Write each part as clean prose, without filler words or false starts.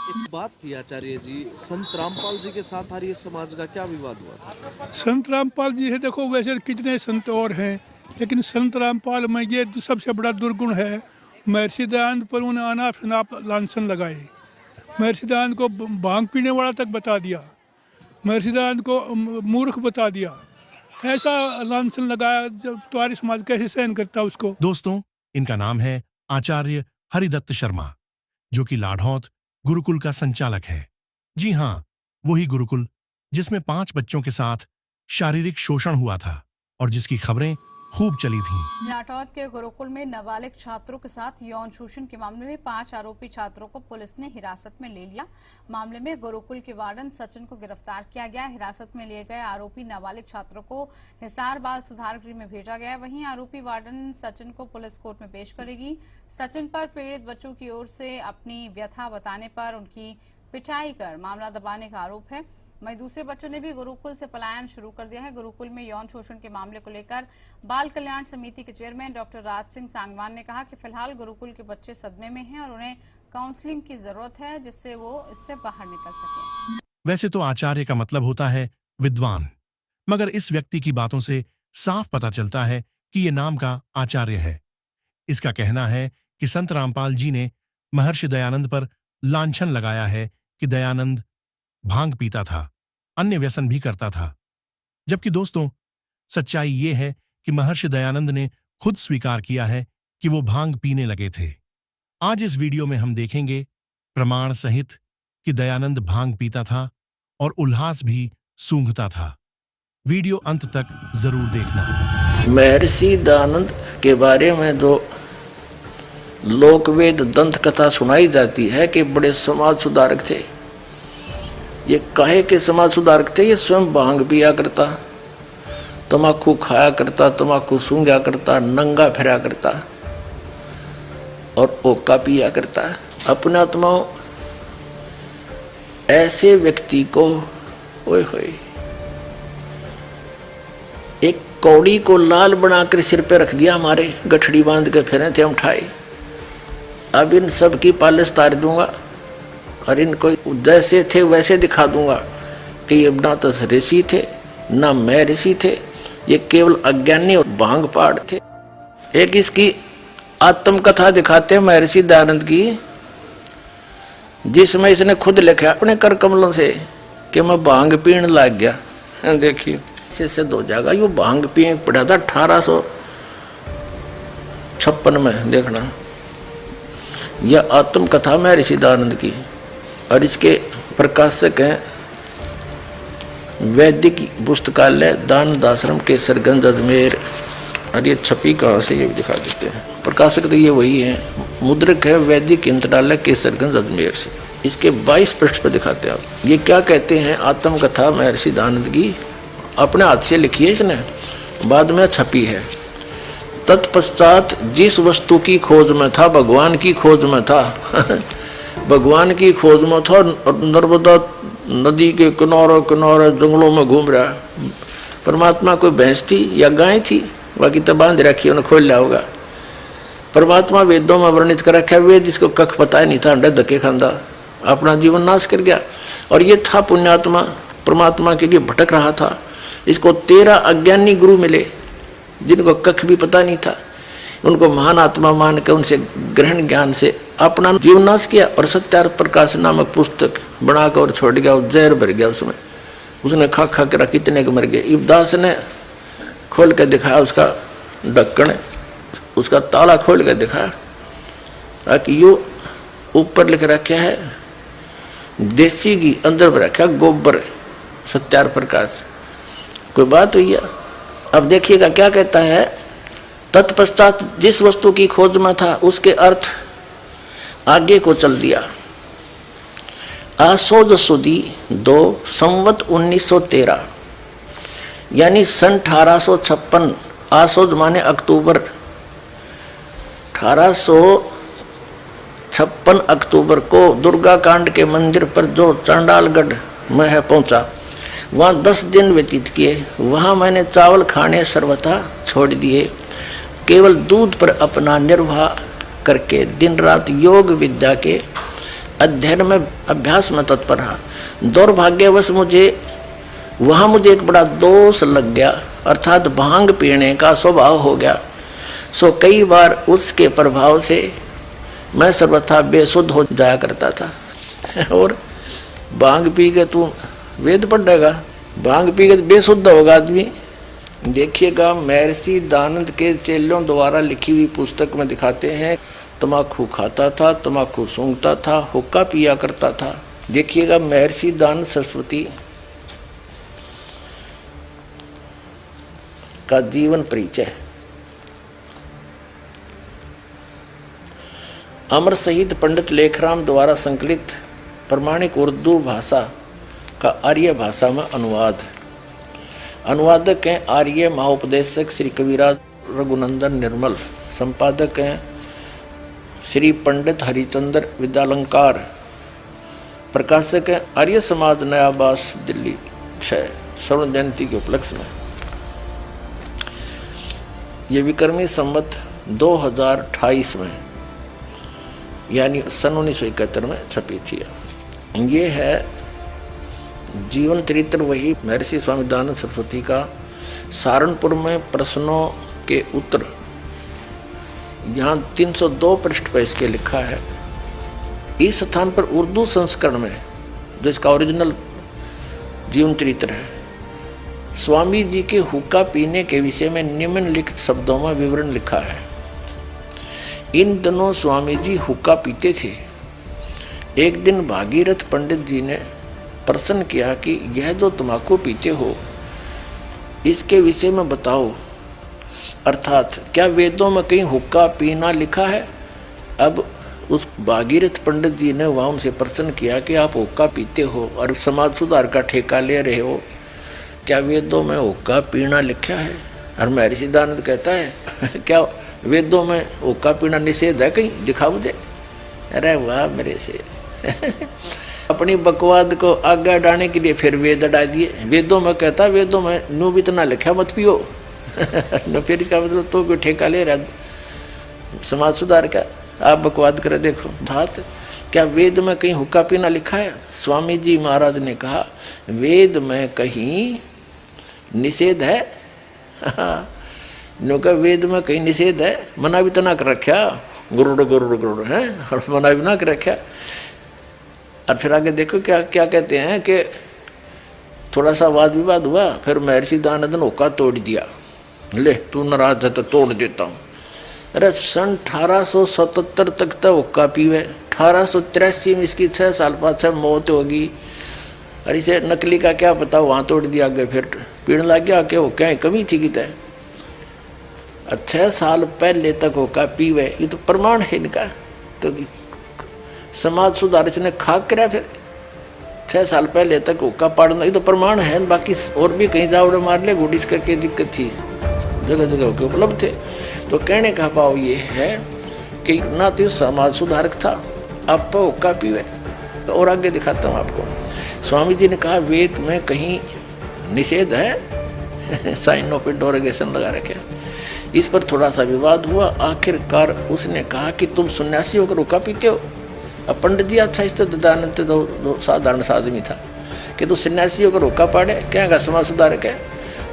एक बात थी आचार्य जी, संत रामपाल जी के साथ आर्य समाज का क्या विवाद हुआ था? संत रामपाल जी है, देखो वैसे कितने संत और हैं, लेकिन संत रामपाल में ये सबसे बड़ा दुर्गुण है। महर्षि दयानंद पर उन्हें अनाप शनाप लांछन लगाए। महर्षि दयानंद को भांग पीने वाला तक बता दिया, महर्षि दयानंद को मूर्ख बता दिया। ऐसा लांछन लगाया, जब तुम्हारी समाज कैसे सहन करता उसको। दोस्तों, इनका नाम है आचार्य हरिदत्त शर्मा, जो कि लाढ़ौत गुरुकुल का संचालक है। जी हाँ, वही गुरुकुल जिसमें 5 बच्चों के साथ शारीरिक शोषण हुआ था और जिसकी खबरें खूब चली थीं। लाढ़ौत के गुरुकुल में नाबालिग छात्रों के साथ यौन शोषण के मामले में 5 आरोपी छात्रों को पुलिस ने हिरासत में ले लिया। मामले में गुरुकुल के वार्डन सचिन को गिरफ्तार किया गया। हिरासत में लिए गए आरोपी नाबालिग छात्रों को हिसार बाल सुधार गृह में भेजा गया। वहीं आरोपी वार्डन सचिन को पुलिस कोर्ट में पेश करेगी। सचिन पर पीड़ित बच्चों की ओर से अपनी व्यथा बताने पर उनकी पिटाई कर मामला दबाने का आरोप है। वहीं दूसरे बच्चों ने भी गुरुकुल से पलायन शुरू कर दिया है। गुरुकुल में यौन शोषण के मामले को लेकर बाल कल्याण समिति के चेयरमैन डॉक्टर राज सिंह सांगवान ने कहा कि फिलहाल गुरुकुल के बच्चे सदमे में हैं और उन्हें काउंसलिंग की जरूरत है, जिससे वो इससे बाहर निकल सके। वैसे तो आचार्य का मतलब होता है विद्वान, मगर इस व्यक्ति की बातों से साफ पता चलता है कि ये नाम का आचार्य है। इसका कहना है कि संत रामपाल जी ने महर्षि दयानंद पर लांछन लगाया है कि दयानंद भांग पीता था, अन्य व्यसन भी करता था। जबकि दोस्तों, सच्चाई ये है कि महर्षि दयानंद ने खुद स्वीकार किया है कि वो भांग पीने लगे थे। आज इस वीडियो में हम देखेंगे प्रमाण सहित कि दयानंद भांग पीता था और उल्लास भी सूंघता था। वीडियो अंत तक जरूर देखना। महर्षि दयानंद के बारे में जो लोकवेद दंत कथा सुनाई जाती है कि बड़े समाज सुधारक थे। ये काहे के समाज सुधारक थे? ये स्वयं भांग पिया करता, तम्बाकू खाया करता, तम्बाकू सूंघा करता, नंगा फिरा करता और ओका पिया करता। अपने आत्माओं, ऐसे व्यक्ति को ओए होए एक कौड़ी को लाल बनाकर सिर पे रख दिया, हमारे गठड़ी बांध के फिरे थे हम ठाए। अब इन सब की पालिश तार दूंगा और इनको जैसे थे वैसे दिखा दूंगा कि ये ना तो ऋषि थे ना मैं ऋषि थे, ये केवल अज्ञानी और भांग पाड़ थे। एक इसकी आत्मकथा दिखाते हैं महर्षि दयानंद की, जिसमें इसने खुद लिखा अपने कर कमलों से कि मैं भांग पीने लग गया। देखिए, इससे सिद्ध हो जाएगा। यो भांग पीने पड़ा था 1856 में। देखना, यह आत्मकथा महर्षि दयानंद की और इसके प्रकाशक हैं वैदिक पुस्तकालय दानंद आश्रम केसरगंज अजमेर। और ये छपी कहाँ से, ये भी दिखा देते हैं। प्रकाशक तो ये वही है, मुद्रक है वैदिक इंद्रालय केसरगंज अजमेर से। इसके 22 पृष्ठ पर दिखाते हैं आप। ये क्या कहते हैं? आत्मकथा महर्षि दयानंद की अपने हाथ से लिखी है इसने, बाद में छपी है। तत्पश्चात जिस वस्तु की खोज में था, भगवान की खोज में था भगवान की खोज में था और नर्मदा नदी के किनारे किनारे जंगलों में घूम रहा है। परमात्मा कोई भैंस थी या गाय थी? बाकी तो बांध रखी, उन्हें खोल लिया होगा। परमात्मा वेदों में वर्णित कर रखा है, वेद जिसको कख पता ही नहीं था, अंडे धक्के खांदा, अपना जीवन नाश कर गया। और ये था पुण्यात्मा, परमात्मा के लिए भटक रहा था। इसको 13 अज्ञानी गुरु मिले जिनको कख भी पता नहीं था। उनको महान आत्मा मान के उनसे ग्रहण ज्ञान से अपना जीवन नाश किया और सत्यार्थ प्रकाश नामक पुस्तक बनाकर और छोड़ गया। जहर भर गया उसमें, उसने खा खा कर कितने के मर गए। इब्दास ने खोल के दिखाया उसका ढक्कन, उसका ताला खोल के दिखाया, ताकि यो ऊपर लिख रखा है देसी घी, अंदर में रखा गोबर, सत्यार्थ प्रकाश। कोई बात हुई है? अब देखिएगा क्या कहता है। तत्पश्चात जिस वस्तु की खोज में था उसके अर्थ आगे को चल दिया। आसोज सुदी 2 संवत 1913 यानी सन 1856। आसोज माने अक्टूबर, 1856 अक्टूबर को दुर्गा कांड के मंदिर पर जो चांडालगढ़ में है पहुंचा, वहाँ 10 दिन व्यतीत किए। वहाँ मैंने चावल खाने सर्वथा छोड़ दिए, केवल दूध पर अपना निर्वाह करके दिन रात योग विद्या के अध्ययन में, अभ्यास में तत्पर रहा। दुर्भाग्यवश वहाँ मुझे एक बड़ा दोष लग गया, अर्थात भांग पीने का स्वभाव हो गया। सो कई बार उसके प्रभाव से मैं सर्वथा बेसुध हो जाया करता था। और भांग पी के तू वेद पढ़ेगा, भांग पी के बेसुद्ध होगा आदमी। देखिएगा, महर्षि दयानंद के चेलों द्वारा लिखी हुई पुस्तक में दिखाते हैं, तम्बाकू खाता था, तम्बाकू सूंघता था, हुक्का पिया करता था। देखिएगा, महर्षि दयानंद सरस्वती का जीवन परिचय। अमर शहीद पंडित लेखराम द्वारा संकलित प्रमाणिक उर्दू भाषा का आर्य भाषा में अनुवाद। अनुवादक हैं आर्य महाउपदेशक श्री कविराज रघुनंदन निर्मल। संपादक हैं श्री पंडित हरिचंद्र विद्यालंकार। प्रकाशक हैं आर्य समाज नयाबास दिल्ली 6 स्वर्ण जयंती के उपलक्ष्य में। ये विक्रमी संवत 2028 में यानी सन 1971 में छपी थी। ये है जीवन चरित्र वही महर्षि स्वामी दयानंद सरस्वती का। सहारनपुर में प्रश्नों के उत्तर यहाँ 302 पृष्ठ पर इसके लिखा है। इस स्थान पर उर्दू संस्करण में, जो इसका ओरिजिनल जीवन चरित्र है, स्वामी जी के हुक्का पीने के विषय में निम्नलिखित शब्दों में विवरण लिखा है। इन दिनों स्वामी जी हुक्का पीते थे। एक दिन भागीरथ पंडित जी ने प्रश्न किया कि यह जो तम्बाकू पीते हो, इसके विषय में बताओ, अर्थात क्या वेदों में कहीं हुक्का पीना लिखा है। अब उस भागीरथ पंडित जी ने वहाँ उनसे प्रश्न किया कि आप हुक्का पीते हो और समाज सुधार का ठेका ले रहे हो, क्या वेदों में हुक्का पीना लिखा है। और महर्षि दयानंद कहता है क्या वेदों में हुक्का पीना निषेध है, कहीं दिखा मुझे। अरे वाह मेरे से अपनी बकवाद को आगे डालने के लिए फिर वेद डाल दिए। वेदों में कहता, वेदों में नू भी इतना लिखा मत पियो। न फिर इसका मतलब तो कोई ठेका ले रहा समाज सुधार का। आप बकवाद करे देखो बात, क्या वेद में कहीं हुक्का पीना लिखा है। स्वामी जी महाराज ने कहा वेद में कहीं निषेध है। नो का वेद में कहीं निषेध है, मना भी तो ना कर रखा, गुरुड़ गुरुड़ गुरुड़ है, और मना भी ना कर रखा। और फिर आगे देखो क्या क्या कहते हैं कि थोड़ा सा वाद विवाद हुआ, फिर महर्षि दयानंद ने हुक्का तोड़ दिया। ले तू नाराज है तो तोड़ देता हूँ। अरे सन 1877 तक तो हुक्का पीवे, 1883 में इसकी 6 साल बाद 6 मौत होगी। और इसे नकली का क्या पता, वहाँ तोड़ दिया गया, फिर पीने लग गया कि हुक्का ही कमी थी कि 6 साल पहले तक हुक्का पीवे, ये तो प्रमाण है इनका। तो समाज सुधार ने खाक करा, फिर 6 साल पहले तक हुक्का पाड़ना, ये तो प्रमाण है। बाकी और भी कहीं जावड़े मार ले गुडिस करके दिक्कत थी, जगह जगह होके उपलब्ध थे। तो कहने का भाव ये है कि ना तो समाज सुधारक था, आप हुक्का पीवे। और आगे दिखाता हूँ आपको। स्वामी जी ने कहा वेद में कहीं निषेध है, साइन ऑफ इंटरोगेशन लगा रखे। इस पर थोड़ा सा विवाद हुआ। आखिरकार उसने कहा कि तुम सन्यासी होकर हुक्का पीते हो। अब पंडित जी अच्छा इस दयानंद तो साधारण सा आदमी था कि तू सन्यासी होकर हुक्का पाड़े, क्या समाज सुधारक है।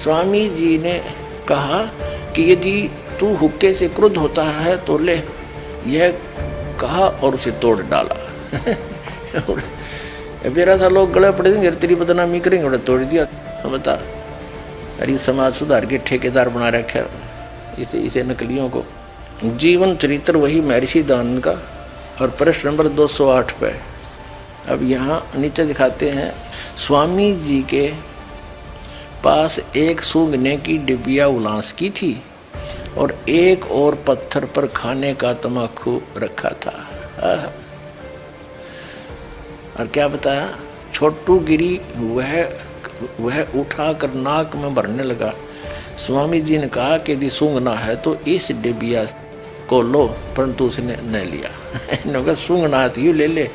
स्वामी जी ने कहा कि यदि तू हुक्के से क्रुद्ध होता है तो ले, यह कहा और उसे तोड़ डाला। मेरा था लोग गले पड़े देंगे, तेरी बदनामी करेंगे, उन्हें तोड़ दिया। बता, अरे समाज सुधार के ठेकेदार बना रखे इसे नकलियों को। जीवन चरित्र वही महर्षि दयानंद का। और प्रश्न नंबर 208 पे अब यहाँ नीचे दिखाते हैं, स्वामी जी के पास एक सूंघने की डिबिया उलास की थी और एक और पत्थर पर खाने का तम्बाकू रखा था। और क्या बताया, छोटू गिरी वह उठाकर नाक में भरने लगा। स्वामी जी ने कहा कि यदि सूंघना है तो इस डिबिया को लो, परंतु उसने न लिया। सूंघना है तो यूँ ले ले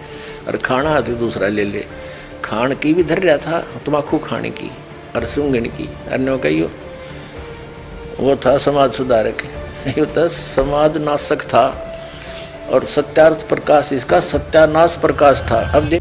और खाना है तो दूसरा ले ले। खान की भी धर रहा था, तम्बाकू खाने की और सूंघने की। अन्यों कहियो वो था समाज सुधारक, ये था समाज नाशक था। और सत्यार्थ प्रकाश इसका सत्यानाश प्रकाश था। अब